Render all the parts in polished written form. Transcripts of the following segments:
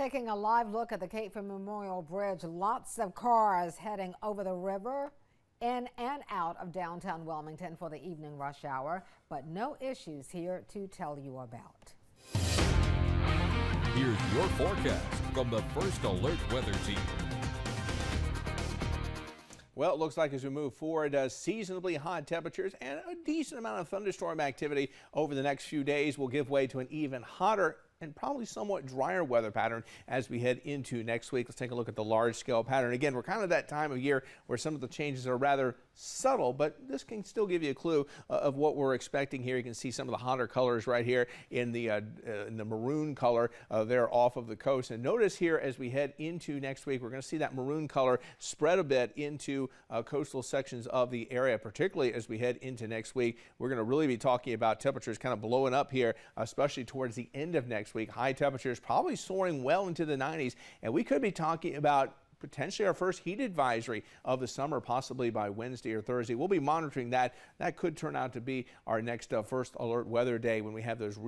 Taking a live look at the Cape Fear Memorial Bridge, lots of cars heading over the river in and out of downtown Wilmington for the evening rush hour, but no issues here to tell you about. Here's your forecast from the First Alert Weather Team. Well, it looks like as we move forward, seasonably hot temperatures and a decent amount of thunderstorm activity over the next few days will give way to an even hotter and probably somewhat drier weather pattern as we head into next week. Let's take a look at the large scale pattern. Again, we're kind of that time of year where some of the changes are rather subtle, but this can still give you a clue of what we're expecting here. You can see some of the hotter colors right here in the maroon color there off of the coast. And notice here as we head into next week, we're going to see that maroon color spread a bit into coastal sections of the area, particularly as we head into next week. We're going to really be talking about temperatures kind of blowing up here, especially towards the end of next week. High temperatures probably soaring well into the 90s, and we could be talking about potentially our first heat advisory of the summer, possibly by Wednesday or Thursday. We'll be monitoring that. That could turn out to be our next first alert weather day when we have those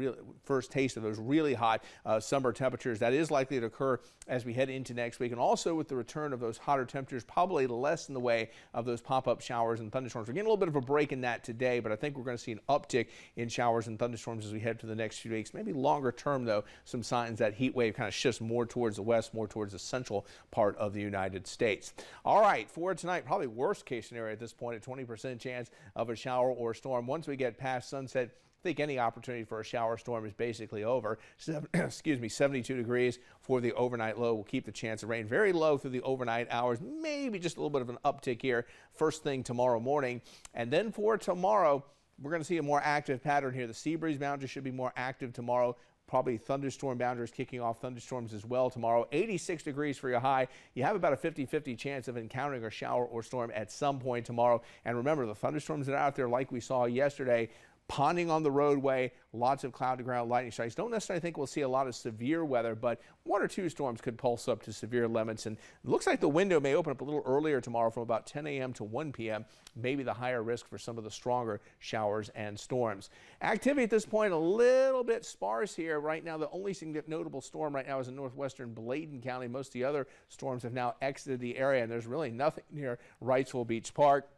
first taste of those really hot summer temperatures. That is likely to occur as we head into next week. And also with the return of those hotter temperatures, probably less in the way of those pop-up showers and thunderstorms. We're getting a little bit of a break in that today, but I think we're going to see an uptick in showers and thunderstorms as we head to the next few weeks. Maybe longer term, though, some signs that heat wave kind of shifts more towards the west, more towards the central part of the United States. All right, for tonight, probably worst case scenario at this point, a 20% chance of a shower or storm. Once we get past sunset, I think any opportunity for a shower storm is basically over. 72 degrees for the overnight low. We'll keep the chance of rain very low through the overnight hours. Maybe just a little bit of an uptick here first thing tomorrow morning. And then for tomorrow, we're going to see a more active pattern here. The sea breeze boundary should be more active tomorrow. Probably thunderstorm boundaries kicking off thunderstorms as well tomorrow. 86 degrees for your high. You have about a 50-50 chance of encountering a shower or storm at some point tomorrow. And remember, the thunderstorms that are out there, like we saw yesterday, ponding on the roadway, lots of cloud to ground lightning strikes. Don't necessarily think we'll see a lot of severe weather, but one or two storms could pulse up to severe limits. And it looks like the window may open up a little earlier tomorrow from about 10 a.m. to 1 p.m. Maybe the higher risk for some of the stronger showers and storms. Activity at this point a little bit sparse here. Right now, the only notable storm right now is in northwestern Bladen County. Most of the other storms have now exited the area, and there's really nothing near Wrightsville Beach Park.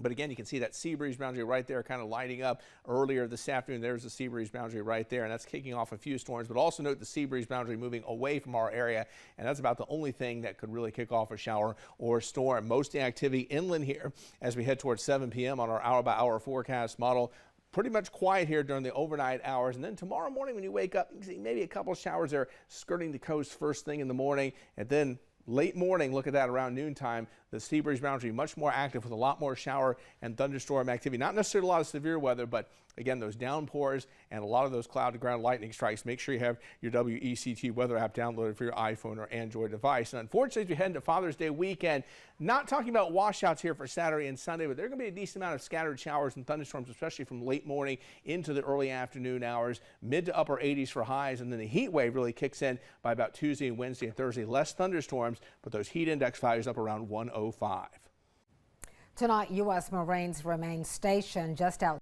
But again, you can see that sea breeze boundary right there kind of lighting up earlier this afternoon. There's the sea breeze boundary right there, and that's kicking off a few storms. But also note the sea breeze boundary moving away from our area, and that's about the only thing that could really kick off a shower or storm. Most of the activity inland here as we head towards 7 p.m. on our hour-by-hour forecast model. Pretty much quiet here during the overnight hours. And then tomorrow morning when you wake up, you can see maybe a couple of showers there skirting the coast first thing in the morning, and then late morning, look at that around noontime, the sea breeze boundary much more active with a lot more shower and thunderstorm activity. Not necessarily a lot of severe weather, but again, those downpours and a lot of those cloud to ground lightning strikes. Make sure you have your WECT weather app downloaded for your iPhone or Android device. And unfortunately, as we head into Father's Day weekend, not talking about washouts here for Saturday and Sunday, but there are going to be a decent amount of scattered showers and thunderstorms, especially from late morning into the early afternoon hours, mid to upper 80s for highs. And then the heat wave really kicks in by about Tuesday, Wednesday, and Thursday. Less thunderstorms, but those heat index values up around 105. Tonight, U.S. Marines remain stationed just out